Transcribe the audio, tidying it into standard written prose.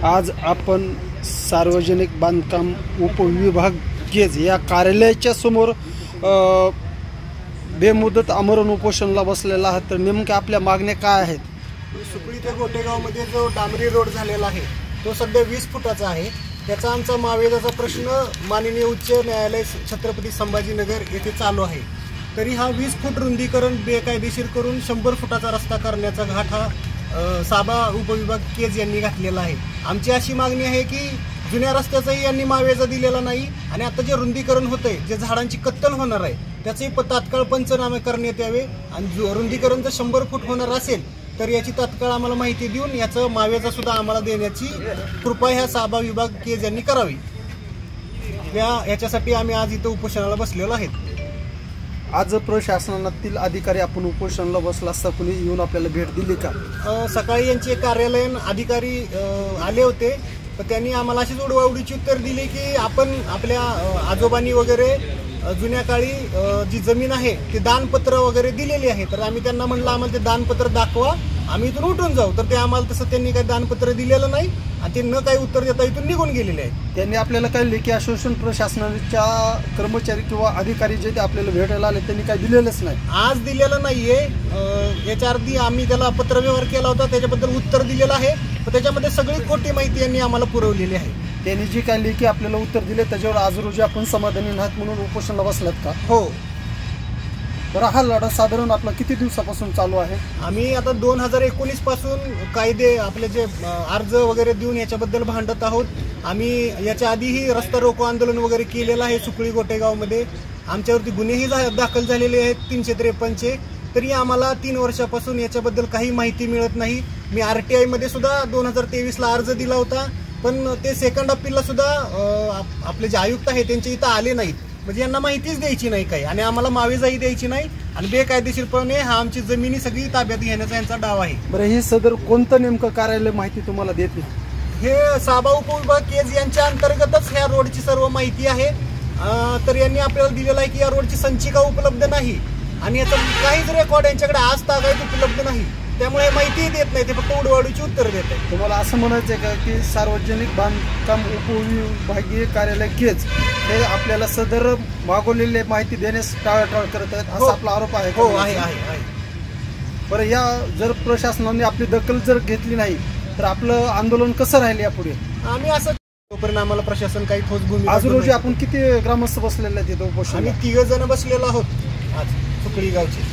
आज आपण सार्वजनिक बांधकाम उपविभाग केज या कार्यालयाच्या समोर बेमुदत आमरण उपोषणाला बसलेला आहात। तर नेमक्या आपल्या मागण्या काय आहेत? सुकळी ते गोटेगावमध्ये जो डांबरी रोड झालेला आहे तो सध्या 20 फुटाचा आहे। त्याचा आमचा मावेजाचा प्रश्न माननीय उच्च न्यायालय छत्रपती संभाजीनगर येथे चालू आहे। तरी हा 20 फूट रुंदीकरण बेकायदेशीर करून 100 फुटाचा रस्ता करण्याचा घाट हा साबा उपविभाग केज यांनी घातलेला आहे। आमची अशी मागणी आहे की जुन्या रस्त्याचाही यांनी मावेजा दिलेला नाही आणि आता जे रुंदीकरण होतंय, जे झाडांची कत्तल होणार आहे त्याचेही तात्काळ पंचनामे करण्यात यावे आणि रुंदीकरण जर 100 फूट होणार असेल तर याची तात्काळ आम्हाला माहिती देऊन याचं मावेजा सुद्धा आम्हाला देण्याची कृपा ह्या साबा विभाग केज यांनी करावी। याच्यासाठी आम्ही आज इथं उपोषणाला बसलेलो आहेत। आज प्रशासनातील अधिकारी आपण उपोषणाला बसला असता कुणी येऊन आपल्याला भेट दिली का? सकाळी यांचे कार्यालयीन अधिकारी आले होते, तर त्यांनी आम्हाला अशीच उडवाउडीची उत्तर दिली की आपण आपल्या आजोबांनी वगैरे जुन्या काळी जी जमीन आहे ते दानपत्र वगैरे दिलेली आहे। तर आम्ही त्यांना म्हणलं आम्हाला ते दानपत्र दाखवा, आम्ही इथून उठून जाऊ। तर ते आम्हाला तसं त्यांनी काही दानपत्र दिलेलं नाही आणि ते न काही उत्तर देता इथून निघून गेलेले आहेत। त्यांनी आपल्याला काही लेखी आश्वासन प्रशासनाच्या कर्मचारी किंवा अधिकारी जे ते आपल्याला भेटायला आले त्यांनी काही दिलेलंच नाही, आज दिलेलं नाहीये। याच्या आधी आम्ही त्याला पत्रव्यवहार केला होता, त्याच्याबद्दल उत्तर दिलेलं आहे, पण त्याच्यामध्ये सगळी खोटी माहिती यांनी आम्हाला पुरवलेली आहे। त्यांनी जी काही लेखी आपल्याला उत्तर दिले त्याच्यावर आज रोजी आपण समाधानी नाहीत म्हणून उपोषणाला बसलात का? हो। बरं, हा लढा साधारण आपला किती दिवसापासून चालू आहे? आम्ही आता 2019 पासून कायदे आपले जे अर्ज वगैरे देऊन याच्याबद्दल भांडत आहोत। आम्ही याच्या आधीही रस्ता रोको आंदोलन वगैरे केलेलं आहे सुकळी गोटेगावमध्ये। आमच्यावरती गुन्हेही दाखल झालेले आहेत 353चे। तरी आम्हाला 3 वर्षापासून याच्याबद्दल काही माहिती मिळत नाही। मी RTI मध्ये सुद्धा 2023ला अर्ज दिला होता, पण ते सेकंड अपीलला सुद्धा आपले जे आयुक्त आहेत त्यांच्या इथं आले नाहीत। म्हणजे यांना माहितीच द्यायची नाही काही आणि आम्हाला मावेजाही द्यायची नाही आणि बेकायदेशीरपणे हा आमची जमिनी सगळी ताब्यात घेण्याचा यांचा डाव आहे। बरं, हे सदर कोणतं नेमकं कार्यालय माहिती तुम्हाला देत नाही? हे साबा उपविभाग केज यांच्या अंतर्गतच ह्या रोडची सर्व माहिती आहे। तर यांनी आपल्याला दिलेलं आहे की या रोडची संचिका उपलब्ध नाही आणि याचा काहीच रेकॉर्ड यांच्याकडे आज तागायत उपलब्ध नाही, त्यामुळे माहितीही देत नाही, ते फक्त उडवाडीची उत्तर देत आहे। तुम्हाला असं म्हणायचं आहे का की सार्वजनिक बांधकाम उपविभागीय कार्यालय केज हे आपल्याला सदर मागवलेली माहिती देण्यास टाळाटाळ करत आहेत असा आपला आरोप आहे? हो, आहे। बरं, या जर प्रशासनाने आपली दखल जर घेतली नाही तर आपलं आंदोलन कसं राहील यापुढे? आम्ही असं तोपर्यंत आम्हाला प्रशासन काही ठोस भूमिका। आज रोजी आपण किती ग्रामस्थ बसलेले आहेत तिथं उपोषण? आम्ही 3 जण बसलेलो आहोत आज सुकळी गावचे।